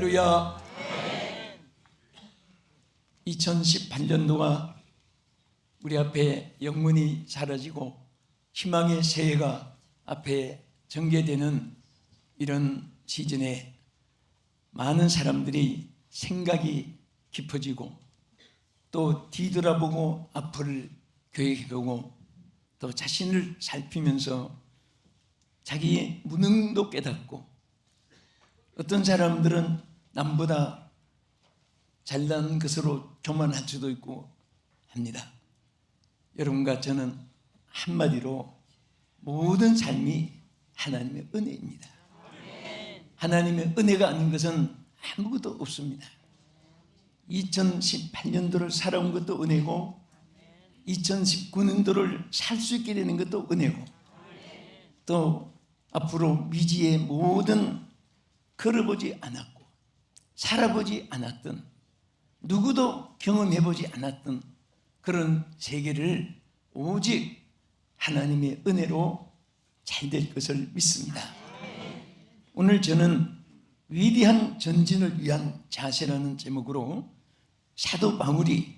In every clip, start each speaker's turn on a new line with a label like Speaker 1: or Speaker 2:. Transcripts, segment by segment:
Speaker 1: 할렐루야. 2018년도가 우리 앞에 영문이 사라지고 희망의 새해가 앞에 전개되는 이런 시즌에 많은 사람들이 생각이 깊어지고 또 뒤돌아보고 앞을 계획해보고 또 자신을 살피면서 자기의 무능도 깨닫고 어떤 사람들은 남보다 잘난 것으로 교만할 수도 있고 합니다. 여러분과 저는 한마디로 모든 삶이 하나님의 은혜입니다. 하나님의 은혜가 아닌 것은 아무것도 없습니다. 2018년도를 살아온 것도 은혜고 2019년도를 살 수 있게 되는 것도 은혜고 또 앞으로 미지의 모든 걸어보지 않았고 살아보지 않았던 누구도 경험해보지 않았던 그런 세계를 오직 하나님의 은혜로 잘 될 것을 믿습니다. 오늘 저는 위대한 전진을 위한 자세라는 제목으로 사도 바울이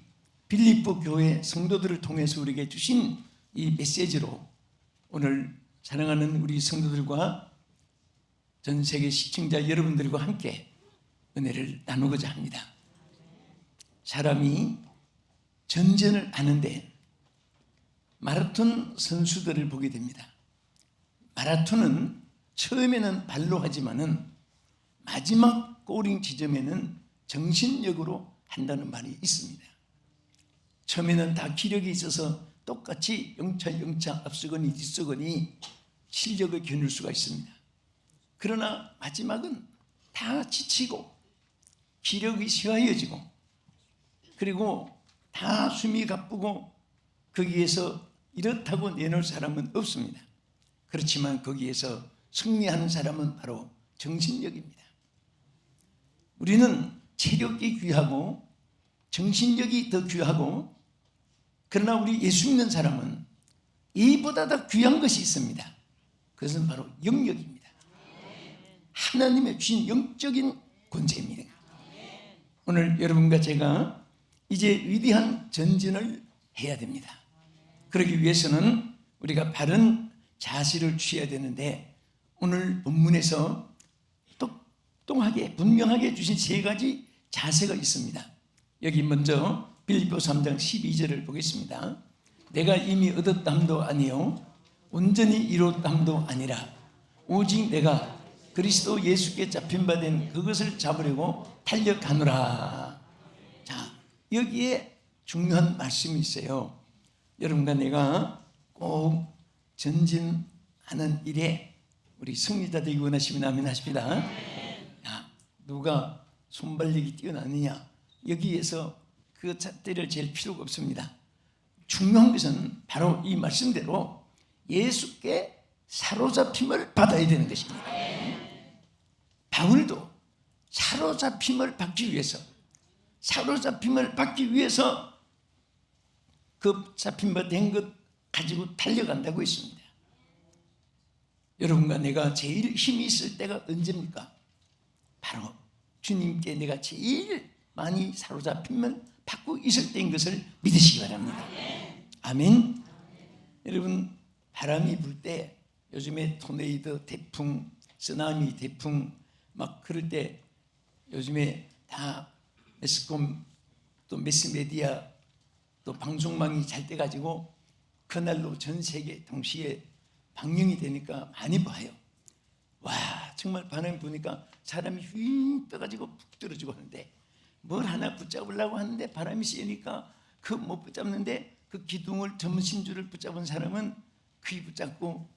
Speaker 1: 빌립보 교회 성도들을 통해서 우리에게 주신 이 메시지로 오늘 사랑하는 우리 성도들과 전 세계 시청자 여러분들과 함께 은혜를 나누고자 합니다. 사람이 전쟁을 하는데 마라톤 선수들을 보게 됩니다. 마라톤은 처음에는 발로 하지만은 마지막 고링 지점에는 정신력으로 한다는 말이 있습니다. 처음에는 다 기력이 있어서 똑같이 영차 앞서거니 뒤서거니 실력을 겨눌 수가 있습니다. 그러나 마지막은 다 지치고 기력이 쇠하여지고 그리고 다 숨이 가쁘고 거기에서 이렇다고 내놓을 사람은 없습니다. 그렇지만 거기에서 승리하는 사람은 바로 정신력입니다. 우리는 체력이 귀하고 정신력이 더 귀하고 그러나 우리 예수 믿는 사람은 이보다 더 귀한 것이 있습니다. 그것은 바로 영역입니다. 하나님의 주신 영적인 권세입니다. 오늘 여러분과 제가 이제 위대한 전진을 해야 됩니다. 그러기 위해서는 우리가 바른 자세를 취해야 되는데 오늘 본문에서 똑똑하게 분명하게 주신 세 가지 자세가 있습니다. 여기 먼저 빌립보 3장 12절을 보겠습니다. 내가 이미 얻었담도 아니요 온전히 이뤘담도 아니라 오직 내가 그리스도 예수께 잡힌 바 된 그것을 잡으려고 달려가노라. 자, 여기에 중요한 말씀이 있어요. 여러분과 내가 꼭 전진하는 일에 우리 승리자 되기 원하시면 아멘 하십니다. 야, 누가 손발력이 뛰어나느냐 여기에서 그 잣대를 잴 필요가 없습니다. 중요한 것은 바로 이 말씀대로 예수께 사로잡힘을 받아야 되는 것입니다. 바울도 사로잡힘을 받기 위해서 그 잡힌 바 된 것 가지고 달려간다고 했습니다. 여러분과 내가 제일 힘이 있을 때가 언제입니까? 바로 주님께 내가 제일 많이 사로잡힘을 받고 있을 때인 것을 믿으시기 바랍니다. 아멘. 여러분 바람이 불 때 요즘에 토네이도 태풍, 쓰나미 태풍 막 그럴 때 요즘에 다 매스컴 또 매스메디아 또 방송망이 잘 돼가지고 그날로 전 세계 동시에 방영이 되니까 많이 봐요. 와 정말 바람이 부니까 사람이 휙 떠가지고 푹 떨어지고 하는데 뭘 하나 붙잡으려고 하는데 바람이 세니까 그 못 붙잡는데 그 기둥을 점심줄을 붙잡은 사람은 귀 붙잡고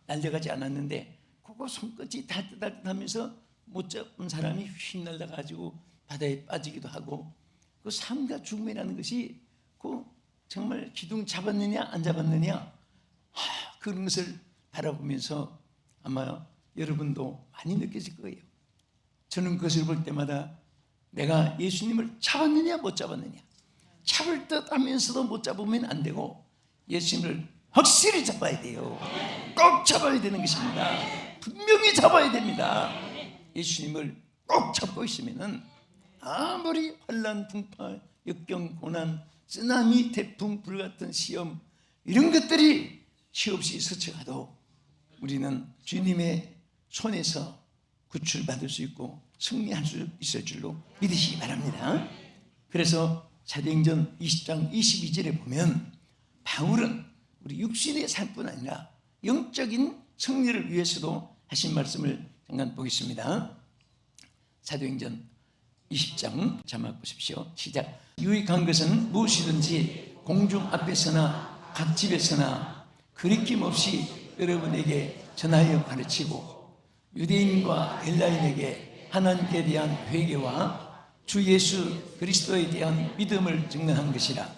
Speaker 1: 날려가지 않았는데 그거 손끝이 달듯하면서 못 잡은 사람이 휙 날아가지고 바다에 빠지기도 하고 그 삶과 죽음이라는 것이 그 정말 기둥 잡았느냐 안 잡았느냐 그런 것을 바라보면서 아마 여러분도 많이 느끼실 거예요. 저는 그것을 볼 때마다 내가 예수님을 잡았느냐 못 잡았느냐 잡을 듯 하면서도 못 잡으면 안 되고 예수님을 확실히 잡아야 돼요. 꼭 잡아야 되는 것입니다. 분명히 잡아야 됩니다. 예수님을 꼭 잡고 있으면은 아무리 환난, 풍파, 역경, 고난, 쓰나미, 태풍, 불 같은 시험 이런 것들이 시없이 스쳐가도 우리는 주님의 손에서 구출받을 수 있고 승리할 수 있을 줄로 믿으시기 바랍니다. 그래서 사도행전 20장 22절에 보면 바울은 우리 육신의 삶뿐 아니라 영적인 승리를 위해서도 하신 말씀을 잠깐 보겠습니다. 사도행전 20장 자막 보십시오. 시작. 유익한 것은 무엇이든지 공중 앞에서나 각 집에서나 거리낌 없이 여러분에게 전하여 가르치고 유대인과 헬라인에게 하나님께 대한 회개와 주 예수 그리스도에 대한 믿음을 증언한 것이라.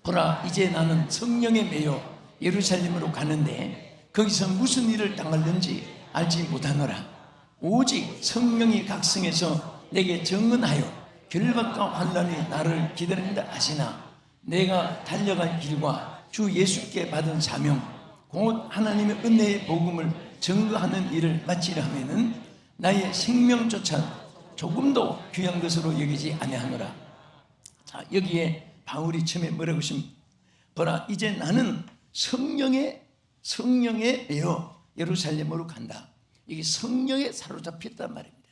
Speaker 1: 보라, 이제 나는 성령에 매여 예루살렘으로 가는데 거기서 무슨 일을 당할는지 알지 못하노라. 오직 성령이 각성해서 내게 증언하여 결박과 환난이 나를 기다린다 하시나 내가 달려간 길과 주 예수께 받은 사명 곧 하나님의 은혜의 복음을 증거하는 일을 마치려 하면은 나의 생명조차 조금도 귀한 것으로 여기지 아니하노라. 자, 여기에 바울이 처음에 뭐라고 했습니까? 보라, 이제 나는 성령에 매여 예루살렘으로 간다. 이게 성령에 사로잡혔단 말입니다.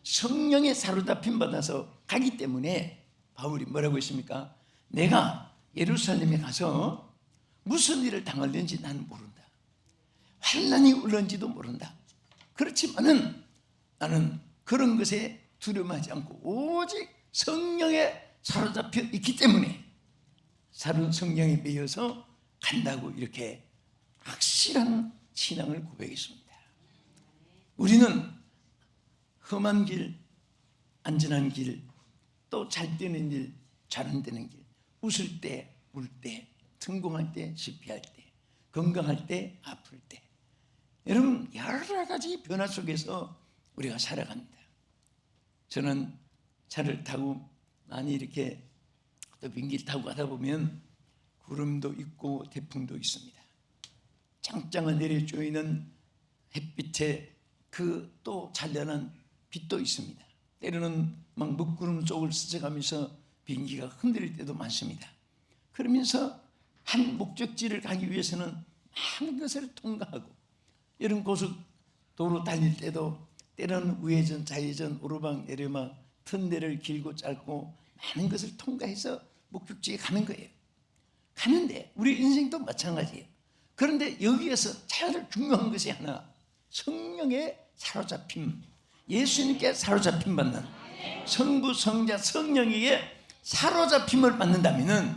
Speaker 1: 성령에 사로잡힘 받아서 가기 때문에 바울이 뭐라고 했습니까? 내가 예루살렘에 가서 무슨 일을 당할는지 나는 모른다. 환난이 올는지도 모른다. 그렇지만은 나는 그런 것에 두려움하지 않고 오직 성령에 사로잡혀 있기 때문에 성령에 매여서 간다고 이렇게 확실한 신앙을 고백했습니다. 우리는 험한 길, 안전한 길, 또 잘 되는 일, 잘 안 되는 길, 웃을 때, 울 때, 성공할 때, 실패할 때, 건강할 때, 아플 때, 여러분 여러 가지 변화 속에서 우리가 살아갑니다. 저는 차를 타고 많이 이렇게 또 비행기를 타고 가다 보면 구름도 있고 태풍도 있습니다. 짱짱한 내려 쪼이는 햇빛에 그 또 찬란한 빛도 있습니다. 때로는 막 먹구름 속을 스쳐가면서 비행기가 흔들릴 때도 많습니다. 그러면서 한 목적지를 가기 위해서는 많은 것을 통과하고 이런 고속도로 달릴 때도 때로는 우회전, 좌회전, 오르막, 내리막, 턴내를 길고 짧고 많은 것을 통과해서 목적지에 가는 거예요. 가는데 우리 인생도 마찬가지예요. 그런데 여기에서 제일 중요한 것이 하나, 성령의 사로잡힘, 예수님께 사로잡힘 받는 성부, 성자, 성령에게 사로잡힘을 받는다면은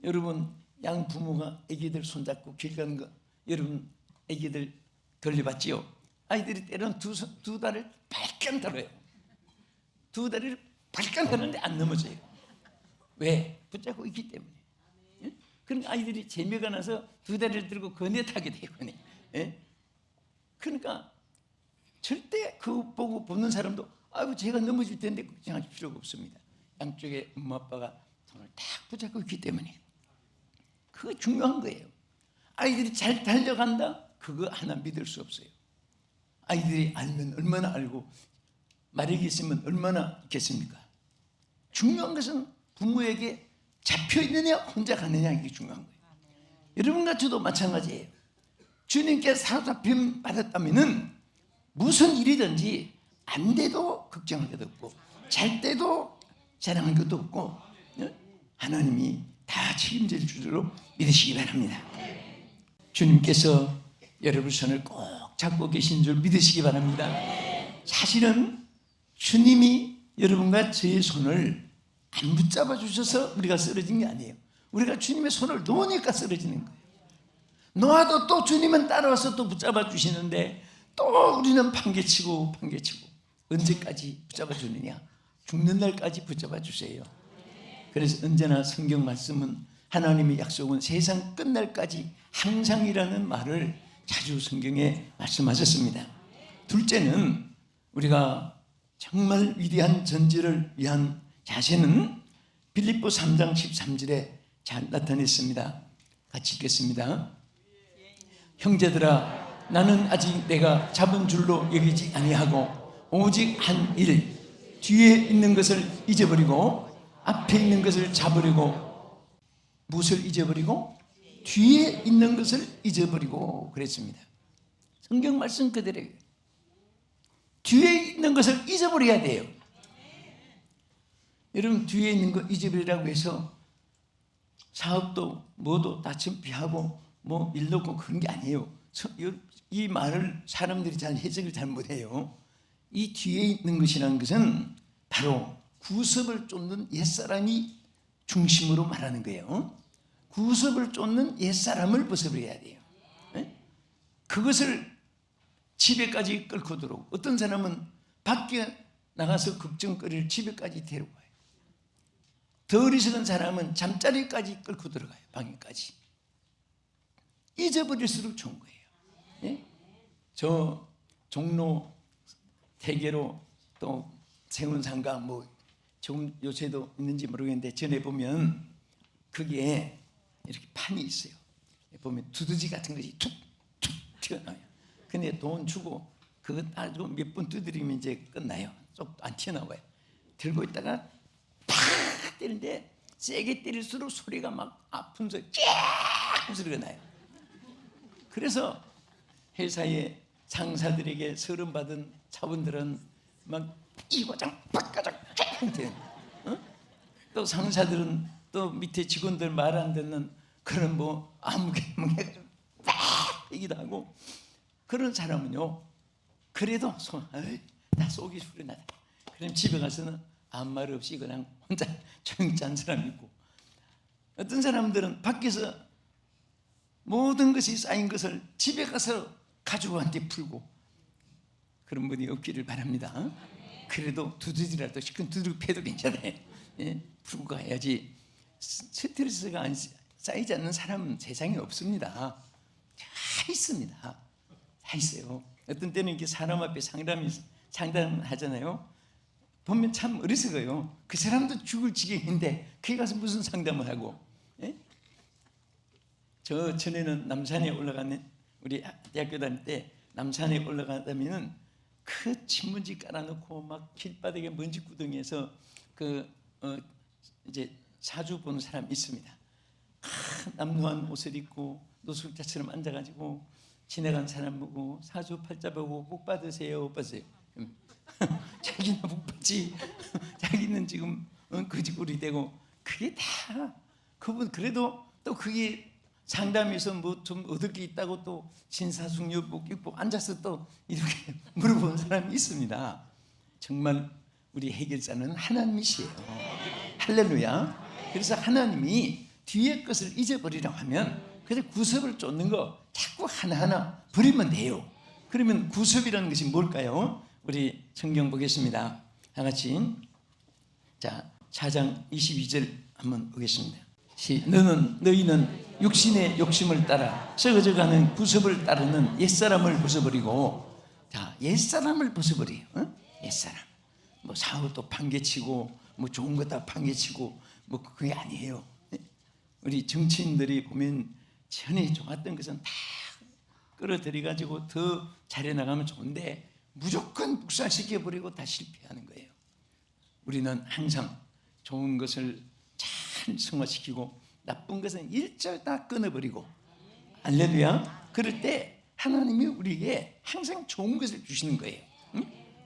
Speaker 1: 여러분 양 부모가 아기들 손잡고 길 가는 거 여러분 아기들 돌려봤지요? 아이들이 때로는 두 다리를 발칵 들어요. 두 다리를 발칵 드는데 안 넘어져요. 왜? 붙잡고 있기 때문에. 예? 그러니까 아이들이 재미가 나서 두 다리를 들고 거내 타게 돼요. 예? 그러니까 절대 그거 보고 보는 사람도 아이고 제가 넘어질 텐데 걱정할 필요가 없습니다. 양쪽에 엄마 아빠가 손을 딱 붙잡고 있기 때문에. 그거 중요한 거예요. 아이들이 잘 달려간다? 그거 하나 믿을 수 없어요. 아이들이 알면 얼마나 알고 마력이 있으면 얼마나 있겠습니까? 중요한 것은 부모에게 잡혀있느냐 혼자 가느냐 이게 중요한 거예요. 여러분과 저도 마찬가지예요. 주님께 사로잡힘 받았다면 무슨 일이든지 안 돼도 걱정할 것도 없고 잘 때도 자랑할 것도 없고 하나님이 다 책임질 줄로 믿으시기 바랍니다. 주님께서 여러분 손을 꼭 잡고 계신 줄 믿으시기 바랍니다. 사실은 주님이 여러분과 저의 손을 안 붙잡아 주셔서 우리가 쓰러진 게 아니에요. 우리가 주님의 손을 놓으니까 쓰러지는 거예요. 놓아도 또 주님은 따라와서 또 붙잡아 주시는데 또 우리는 판개치고 언제까지 붙잡아 주느냐? 죽는 날까지 붙잡아 주세요. 그래서 언제나 성경 말씀은 하나님의 약속은 세상 끝날까지 항상이라는 말을 자주 성경에 말씀하셨습니다. 둘째는 우리가 정말 위대한 전제를 위한 자세는 빌립보 3장 13절에 잘 나타냈습니다. 같이 읽겠습니다. 형제들아, 나는 아직 내가 잡은 줄로 여기지 아니하고 오직 한 일, 뒤에 있는 것을 잊어버리고 앞에 있는 것을 잡으려고. 무엇을 잊어버리고? 뒤에 있는 것을 잊어버리고 그랬습니다. 성경 말씀 그대로예요. 뒤에 있는 것을 잊어버려야 돼요. 여러분, 뒤에 있는 거 잊어버리라고 해서 사업도 뭐도 다 준비하고 뭐 일 놓고 그런 게 아니에요. 이 말을 사람들이 잘 해석을 잘 못해요. 이 뒤에 있는 것이라는 것은 바로 구습을 쫓는 옛사람이 중심으로 말하는 거예요. 구습을 쫓는 옛사람을 벗어버려야 돼요. 그것을 집에까지 끌고 들어오고, 어떤 사람은 밖에 나가서 걱정거리를 집에까지 데려가요. 더 어리석은 사람은 잠자리까지 끌고 들어가요. 방에까지. 잊어버릴수록 좋은 거예요. 예? 저 종로 대게로 또 세운상가 뭐 지금 요새도 있는지 모르겠는데, 전에 보면 거기에 이렇게 판이 있어요. 보면 두더지 같은 것이 툭툭 튀어나와요. 근데 돈 주고 그거 따지고 몇 번 두드리면 이제 끝나요. 쏙 안 튀어나와요. 들고 있다가 팍 때리는데 세게 때릴수록 소리가 막 아픈 소리, 쫙 소리가 나요. 그래서 회사의 상사들에게 서름 받은 차원들은 막 이과장 박과장 쫙 되는, 또 상사들은 또 밑에 직원들 말 안 듣는 그런 뭐 아무개무개가지고 막 얘기도 하고. 그런 사람은요, 그래도 나 속이 소리 나다. 그럼 집에 가서는 아무 말 없이 그냥 혼자 조용히 잔 사람이 있고, 어떤 사람들은 밖에서 모든 것이 쌓인 것을 집에 가서 가족한테 풀고, 그런 분이 없기를 바랍니다. 그래도 두드리라도 시큰 두드리고 패도 괜찮아요. 예? 풀고 가야지. 스트레스가 쌓이지 않는 사람은 세상에 없습니다. 다 있습니다. 다 있어요. 어떤 때는 이렇게 사람 앞에 상담하잖아요. 보면 참 어리석어요. 그 사람도 죽을 지경인데 그게 가서 무슨 상담을 하고. 예? 저 전에는 남산에 올라가는, 우리 대학교 다닐 때 남산에 올라가다면은 그 신문지 깔아놓고 막 길바닥에 먼지구덩이에서 이제 사주 보는 사람이 있습니다. 남루한 옷을 입고 노숙자처럼 앉아가지고 지나간 사람 보고 사주 팔자 보고 복 받으세요, 못 받으세요? 자기는 복 받지. 자기는 지금 거지꼴이 되고. 그게 다 그분. 그래도 또 그게 상담에서 뭐 좀 얻을 게 있다고 또 신사숙녀복 입고 앉아서 또 이렇게 물어보는 사람이 있습니다. 정말 우리 해결자는 하나님이시에요. 할렐루야. 그래서 하나님이 뒤의 것을 잊어버리라고 하면 그래서 구습을 쫓는 거 자꾸 하나하나 버리면 돼요. 그러면 구습이라는 것이 뭘까요? 우리 성경 보겠습니다. 다 같이. 자, 4장 22절 한번 보겠습니다. 너희는 육신의 욕심을 따라 썩어져가는 구습을 따르는 옛사람을 벗어버리고. 자, 옛사람을 벗어버려요. 옛사람. 뭐 사업도 판개치고 뭐 좋은 거 다 판개치고 뭐 그게 아니에요. 우리 정치인들이 보면 전에 좋았던 것은 다 끌어들여가지고 더 잘해나가면 좋은데 무조건 묵살시켜버리고 다 실패하는 거예요. 우리는 항상 좋은 것을 잘 승화시키고 나쁜 것은 일절 다 끊어버리고. 할렐루야. 그럴 때 하나님이 우리에게 항상 좋은 것을 주시는 거예요.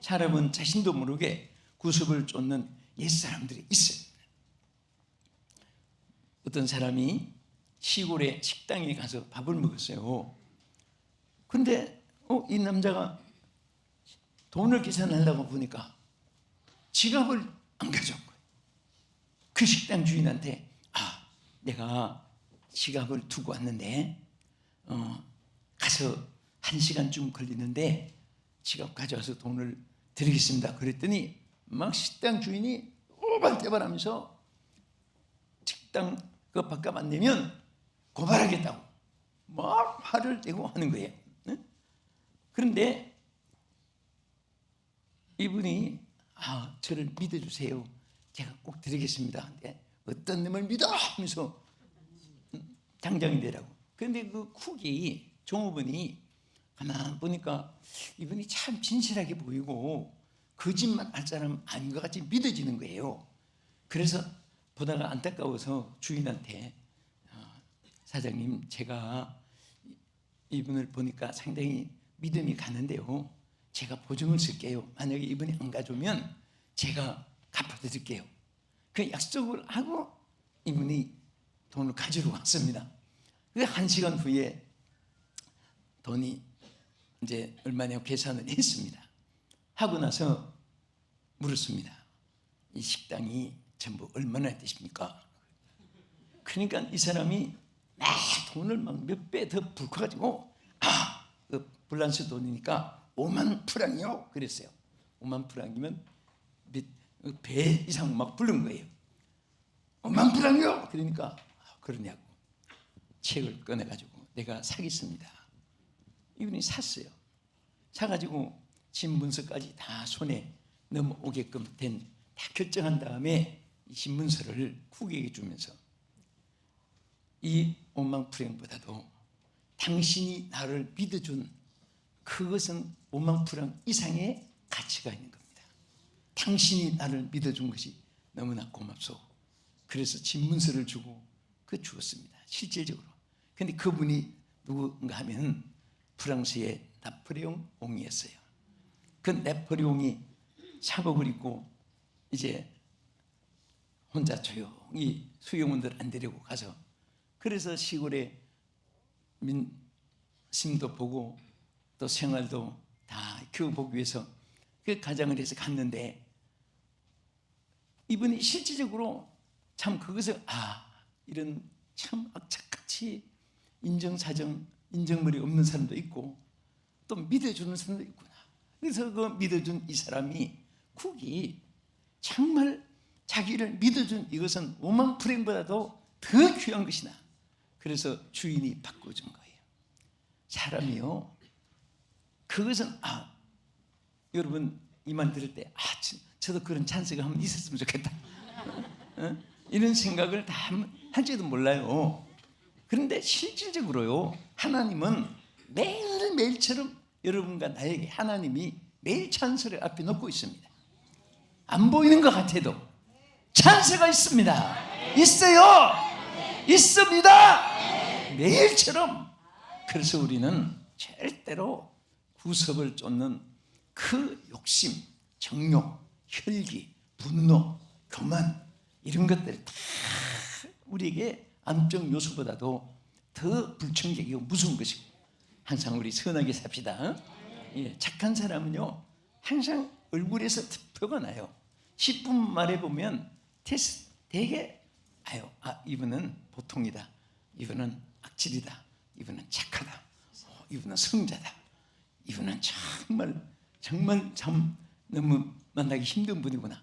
Speaker 1: 사람은 자신도 모르게 구습을 쫓는 옛사람들이 있어요. 어떤 사람이 시골의 식당에 가서 밥을 먹었어요. 근데 이 남자가 돈을 계산하려고 보니까 지갑을 안 가져온 거예요. 그 식당 주인한테 내가 지갑을 두고 왔는데 가서 1시간쯤 걸리는데 지갑 가져와서 돈을 드리겠습니다. 그랬더니 막 식당 주인이 오발대발하면서 식당 그 밥값 안 내면 고발하겠다고 막 화를 내고 하는 거예요. 그런데 이분이 저를 믿어주세요. 제가 꼭 드리겠습니다. 근데 어떤 놈을 믿어? 하면서 당장이 되라고. 그런데 그 쿡이 종업원이 가만 보니까 이분이 참 진실하게 보이고 거짓말 할 사람 아닌 것 같이 믿어지는 거예요. 그래서 보다가 안타까워서 주인한테 사장님, 제가 이분을 보니까 상당히 믿음이 가는데요, 제가 보증을 쓸게요. 만약에 이분이 안 가져오면 제가 갚아드릴게요. 그 약속을 하고 이분이 돈을 가지러 왔습니다. 그 1시간 후에 돈이 이제 얼마냐고 계산을 했습니다. 하고 나서 물었습니다. 이 식당이 전부 얼마나 되십니까? 그러니까 이 사람이 막 돈을 막 몇 배 더 불커가지고 그 불란스 돈이니까 5만 프랑이요? 그랬어요. 5만 프랑이면 배 이상 막 부른 거예요. 5만 프랑이요? 그러니까 그러냐고 책을 꺼내가지고 내가 사겠습니다. 이분이 샀어요. 사가지고 신문서까지 다 손에 넘어오게끔 다 결정한 다음에 이 신문서를 국에게 주면서 이 5만 프랑보다도 당신이 나를 믿어준 그것은 5만 프랑 이상의 가치가 있는 겁니다. 당신이 나를 믿어준 것이 너무나 고맙소. 그래서 신문서를 주고 주었습니다. 실질적으로. 근데 그분이 누군가 하면 프랑스의 나폴레옹 왕이었어요. 그 나폴레옹이 사복을 입고 이제 혼자 조용히 수용원들 안 데리고 가서, 그래서 시골에 민심도 보고 또 생활도 다 키워보기 위해서 그 가장을 해서 갔는데, 이분이 실질적으로 참 그것을 이런 참 악착같이 인정사정 인정머리 없는 사람도 있고 또 믿어주는 사람도 있구나. 그래서 그 믿어준 이 사람이 국이 정말 자기를 믿어준 이것은 5만 프랑보다도 더 귀한 것이나, 그래서 주인이 바꿔준 거예요. 사람이요, 그것은 여러분 이 말 들을 때 저도 그런 찬스가 한번 있었으면 좋겠다 이런 생각을 다 할지도 몰라요. 그런데 실질적으로요, 하나님은 매일매일처럼 여러분과 나에게 하나님이 매일 찬스를 앞에 놓고 있습니다. 안 보이는 것 같아도 찬스가 있습니다. 있어요. 있습니다. 매일처럼. 그래서 우리는 절대로 구석을 쫓는 그 욕심, 정욕, 혈기, 분노, 교만, 이런 것들이 다 우리에게 암적 요소보다도 더 불청객이고 무서운 것이고, 항상 우리 선하게 삽시다. 착한 사람은요 항상 얼굴에서 표가 나요. 10분 말해보면 되게 이분은 보통이다, 이분은 악질이다, 이분은 착하다, 이분은 성자다, 이분은 정말 참 너무 만나기 힘든 분이구나.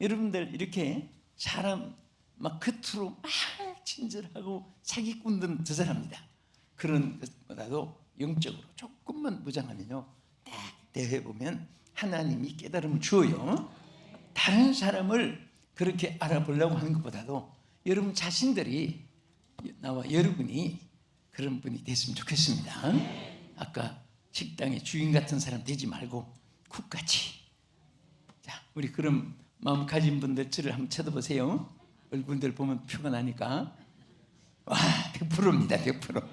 Speaker 1: 여러분들 이렇게 사람 막 겉으로 막 친절하고 사기꾼들은 저 사람이다, 그런 것보다도 영적으로 조금만 무장하면요 딱 대해보면 하나님이 깨달음을 주어요. 다른 사람을 그렇게 알아보려고 하는 것보다도 여러분 자신들이, 나와 여러분이 그런 분이 됐으면 좋겠습니다. 아까 식당의 주인 같은 사람 되지 말고 쿡같이. 자, 우리 그런 마음 가진 분들 저를 한번 쳐다보세요. 얼굴들 보면 표가 나니까 100%입니다. 100%.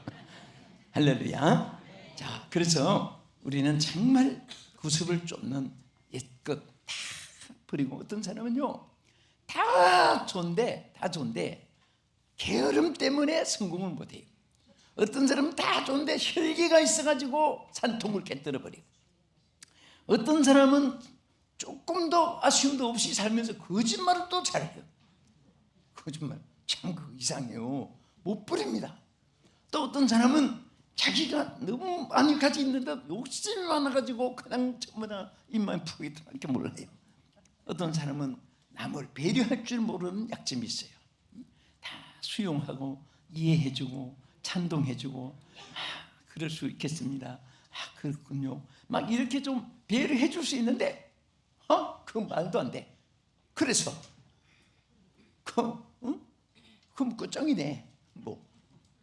Speaker 1: 할렐루야. 자, 그래서 우리는 정말 구습을 쫓는 옛것 다 버리고, 어떤 사람은요 다 좋은데 게으름 때문에 성공을 못해요. 어떤 사람은 다 좋은데 혈기가 있어가지고 산통을 깨뜨려 버리고, 어떤 사람은 조금도 아쉬움도 없이 살면서 거짓말을 또 잘해요. 거짓말 참 이상해요. 못 부립니다. 또 어떤 사람은 자기가 너무 많이 가지고 있는데 욕심이 많아가지고 그냥 전부 다 입만 푹 이렇게 몰라요. 어떤 사람은 남을 배려할 줄 모르는 약점이 있어요. 다 수용하고 이해해주고 찬동해주고 그럴 수 있겠습니다. 그렇군요. 막 이렇게 좀 배려해 줄 수 있는데 그 말도 안 돼. 그래서 그럼 끝장이네.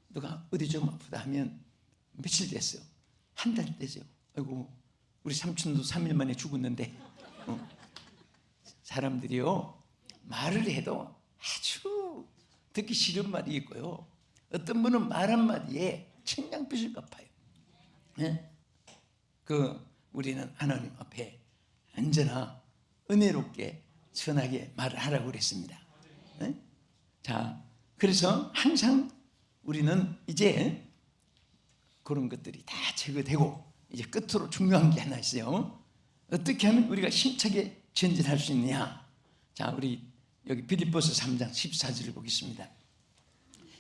Speaker 1: 누가 어디 좀 아프다 하면 며칠 됐어요? 한 달 됐어요. 아이고 우리 삼촌도 3일 만에 죽었는데 사람들이요 말을 해도 아주 듣기 싫은 말이 있고요, 어떤 분은 말 한마디에 천냥빚을 갚아요. 네? 우리는 하나님 앞에 언제나 은혜롭게 선하게 말을 하라고 그랬습니다. 네? 자, 그래서 항상 우리는 이제 그런 것들이 다 제거되고 이제 끝으로 중요한 게 하나 있어요. 어떻게 하면 우리가 힘차게 전진할 수 있느냐. 자, 우리 여기 빌립보서 3장 14절을 보겠습니다.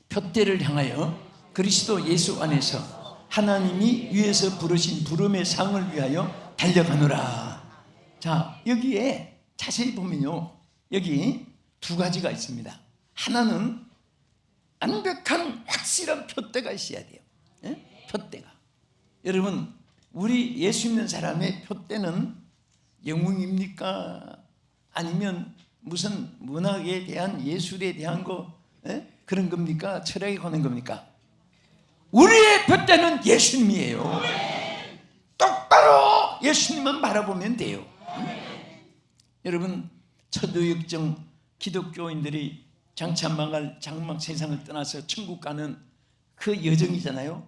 Speaker 1: 표대를 향하여 그리스도 예수 안에서 하나님이 위에서 부르신 부름의 상을 위하여 달려가노라. 자, 여기에 자세히 보면요, 여기 두 가지가 있습니다. 하나는 완벽한 확실한 표대가 있어야 돼요. 예? 표대가. 여러분, 우리 예수 믿는 사람의 표대는 영웅입니까? 아니면 무슨 문학에 대한 예술에 대한 그런 겁니까? 철학에 관한 겁니까? 우리의 표대는 예수님이에요. 똑바로 예수님만 바라보면 돼요. 여러분, 초도역정 기독교인들이 장차 망할 장막 세상을 떠나서 천국 가는 그 여정이잖아요.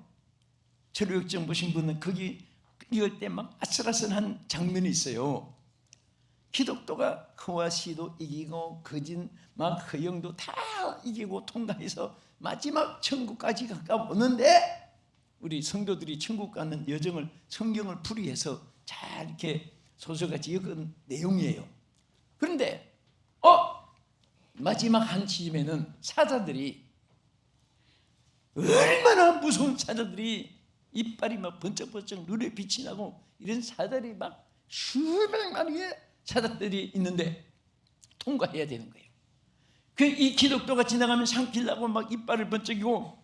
Speaker 1: 초도역정 보신 분은 거기 이럴 때 막 아슬아슬한 장면이 있어요. 기독교가 허와시도 이기고 거짓 막 허영도 다 이기고 통과해서 마지막 천국까지 가까웠는데, 우리 성도들이 천국 가는 여정을 성경을 풀이해서 잘 이렇게 소설같이 읽은 내용이에요. 그런데 마지막 한 시점에는 사자들이, 얼마나 무서운 사자들이, 이빨이 막 번쩍번쩍 눈에 빛이 나고 이런 사자들이 막 수백 마리의 사자들이 있는데 통과해야 되는 거예요. 이 기독교가 지나가면 삼키려고 막 이빨을 번쩍이고,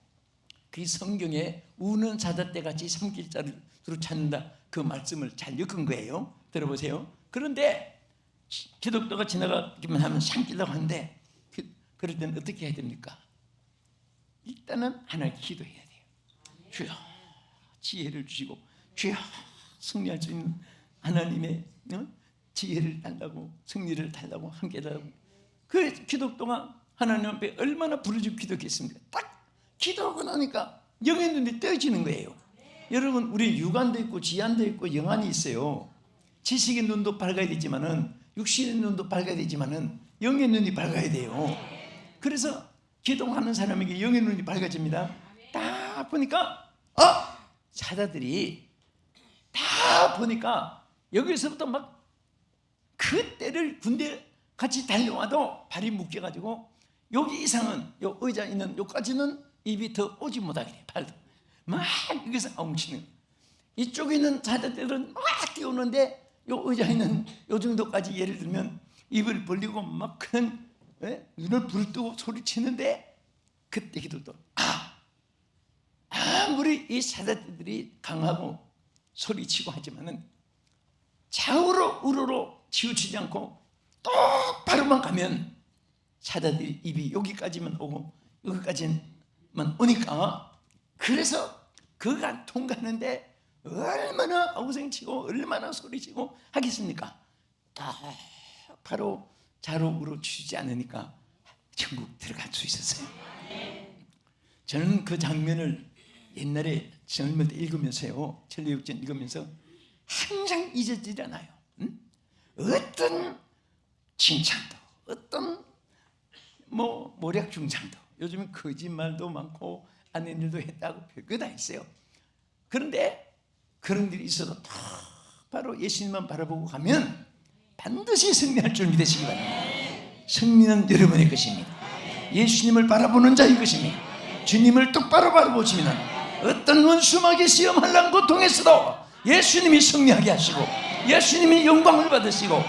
Speaker 1: 그 성경에 우는 사자떼 같이 삼킬자를 찾는다, 그 말씀을 잘 엮은 거예요. 들어보세요. 그런데 기독교가 지나가기만 하면 삼키려고 하는데, 그럴 때는 어떻게 해야 됩니까? 일단은 하나님께 기도해야 돼요. 주여 지혜를 주시고, 주여 승리할 수 있는 하나님의 지혜를 달라고, 승리를 달라고, 함께 달라고. 그 기독교가 하나님 앞에 얼마나 부르짖고 기도했습니까? 딱 기도하고 나니까 영의 눈이 떠지는 거예요. 여러분, 우리 육안도 있고 지안도 있고 영안이 있어요. 지식의 눈도 밝아야 되지만은, 육신의 눈도 밝아야 되지만은 영의 눈이 밝아야 돼요. 그래서 기도하는 사람에게 영의 눈이 밝아집니다. 딱 보니까 사자들이 다 보니까 여기서부터 막 그때를 군대 같이 달려와도 발이 묶여가지고 여기 이상은 요 의자 있는 요까지는 입이 더 오지 못하게 발도 막 여기서 엉치는, 이쪽에 있는 사자들은 막 뛰어오는데 요 의자 있는 요 정도까지, 예를 들면 입을 벌리고 막 큰 눈을 부릅뜨고 소리치는데, 그때 기도도 아무리 이 사자들이 강하고 소리치고 하지만은 좌우로 우로로 치우치지 않고 똑바로만 가면 사자들이 입이 여기까지만 오고 여기까지만 오니까, 그래서 그가 통과하는데 얼마나 아우성치고 얼마나 소리치고 하겠습니까? 바로 좌로 우로 치지 않으니까 천국 들어갈 수 있었어요. 저는 그 장면을 옛날에 젊을 때 읽으면서요, 천리역전 읽으면서 항상 잊어지지 않아요. 어떤 칭찬도, 어떤 모략 중상도, 요즘은 거짓말도 많고 아는 일도 했다고 별거 다 있어요. 그런데 그런 일이 있어도 바로 예수님만 바라보고 가면 반드시 승리할 줄 믿으시기 바랍니다. 승리는 여러분의 것입니다. 예수님을 바라보는 자의 것입니다. 주님을 똑바로 바라보시면 어떤 원수막의 시험 환난 고통에서도 예수님이 승리하게 하시고 예수님이 영광을 받으시고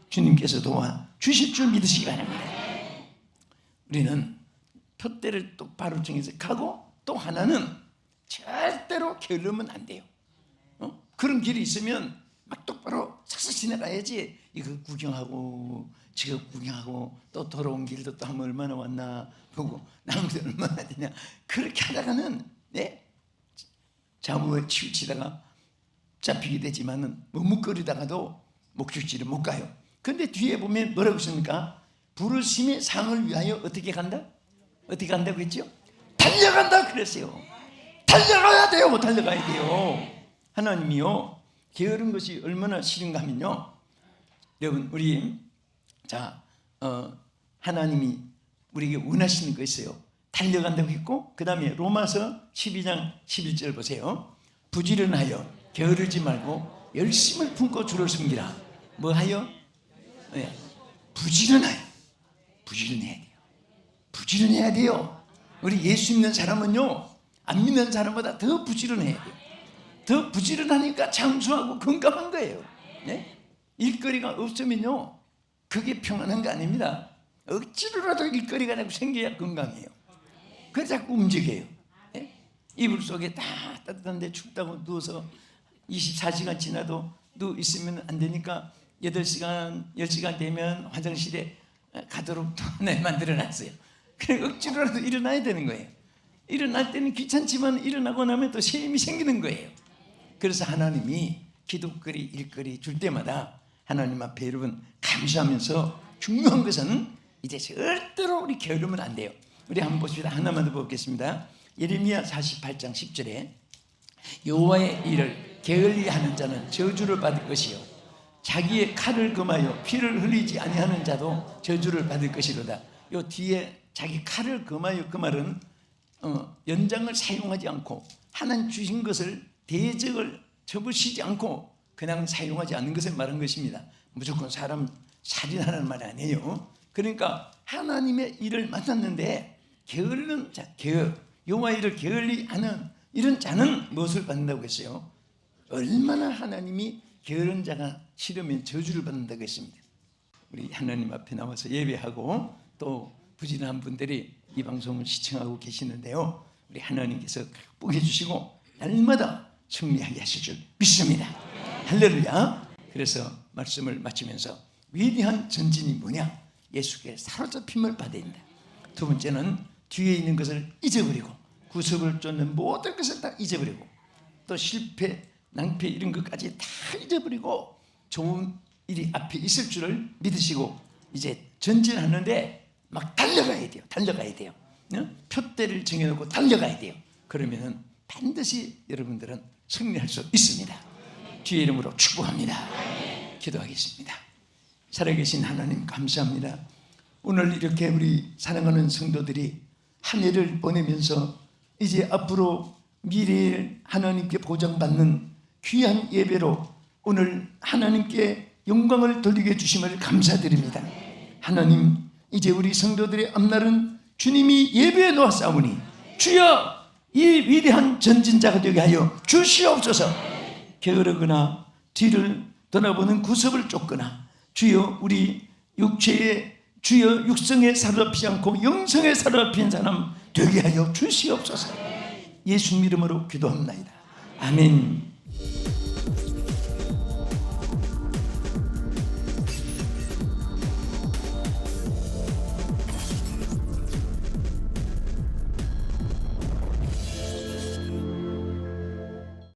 Speaker 1: 주님께서 도와주실 줄 믿으시기 바랍니다. 우리는 표대를 똑바로 정해서 가고, 또 하나는 절대로 게으르면 안 돼요. 그런 길이 있으면 막 똑바로 싹싹 지나가야지. 이거 구경하고 저거 구경하고 또 돌아온 길도 또 하면 얼마나 왔나 보고 나무도 얼마나 되냐, 그렇게 하다가는 자무에 치우치다가 잡히게 되지만은 머뭇거리다가도 목적지를 못 가요. 근데 뒤에 보면 뭐라고 했습니까? 부르심의 상을 위하여 어떻게 간다? 어떻게 간다고 했죠? 달려간다 그랬어요. 달려가야 돼요. 달려가야 돼요. 하나님이요, 게으른 것이 얼마나 싫은가 하면요, 여러분, 우리 하나님이 우리에게 원하시는 거 있어요. 달려간다고 했고, 그 다음에 로마서 12장 11절 보세요. 부지런하여 게으르지 말고 열심을 품고 주를 섬기라. 뭐하여? 네. 부지런해야 돼요. 부지런해야 돼요. 우리 예수 믿는 사람은요, 안 믿는 사람보다 더 부지런해야 돼요. 더 부지런하니까 장수하고 건강한 거예요. 네? 일거리가 없으면요, 그게 평안한 거 아닙니다. 억지로라도 일거리가 자꾸 생겨야 건강해요. 그래서 자꾸 움직여요. 네? 이불 속에 다 따뜻한데 춥다고 누워서 24시간 지나도 누워 있으면 안 되니까 8시간, 10시간 되면 화장실에 가도록 만들어놨어요. 그래, 억지로라도 일어나야 되는 거예요. 일어날 때는 귀찮지만 일어나고 나면 또 새 힘이 생기는 거예요. 그래서 하나님이 기도거리, 일거리 줄 때마다 하나님 앞에 여러분 감사하면서, 중요한 것은 이제 절대로 우리 게으르면 안 돼요. 우리 한번 보십시다. 하나만 더 보겠습니다. 예레미야 48장 10절에 여호와의 일을 게을리 하는 자는 저주를 받을 것이요, 자기의 칼을 금하여 피를 흘리지 아니하는 자도 저주를 받을 것이로다. 요 뒤에 자기 칼을 금하여, 그 말은 연장을 사용하지 않고 하나님 주신 것을 대적을 접으시지 않고 그냥 사용하지 않는 것을 말한 것입니다. 무조건 사람 살인하는 말이 아니에요. 그러니까 하나님의 일을 맡았는데 게으른 자, 여호와의 일을 게을리 하는 이런 자는 무엇을 받는다고 했어요? 얼마나 하나님이 게으른 자가 싫으면 저주를 받는다고 했습니다. 우리 하나님 앞에 나와서 예배하고 또 부진한 분들이 이 방송을 시청하고 계시는데요, 우리 하나님께서 복해 주시고 날마다 승리하게 하실 줄 믿습니다. 할렐루야. 그래서 말씀을 마치면서 위대한 전진이 뭐냐? 예수께 사로잡힘을 받아야 된다. 두 번째는 뒤에 있는 것을 잊어버리고, 구석을 쫓는 모든 것을 다 잊어버리고, 또 실패, 낭패 이런 것까지 다 잊어버리고 좋은 일이 앞에 있을 줄을 믿으시고 이제 전진하는데 막 달려가야 돼요. 달려가야 돼요. 표대를 정해놓고 달려가야 돼요. 그러면은 반드시 여러분들은 승리할 수 있습니다. 주의 이름으로 축복합니다. 기도하겠습니다. 살아계신 하나님 감사합니다. 오늘 이렇게 우리 사랑하는 성도들이 한 해를 보내면서 이제 앞으로 미래에 하나님께 보장받는 귀한 예배로 오늘 하나님께 영광을 돌리게 해주심을 감사드립니다. 하나님, 이제 우리 성도들의 앞날은 주님이 예배에 놓았사오니 주여 이 위대한 전진자가 되게 하여 주시옵소서. 게으르거나 뒤를 돌아보는 구석을 쫓거나 주여 우리 육체의 주여 육성에 사로잡히지 않고 영성에 사로잡힌 사람 되게 하여 주시옵소서. 예수 이름으로 기도합니다. 아멘.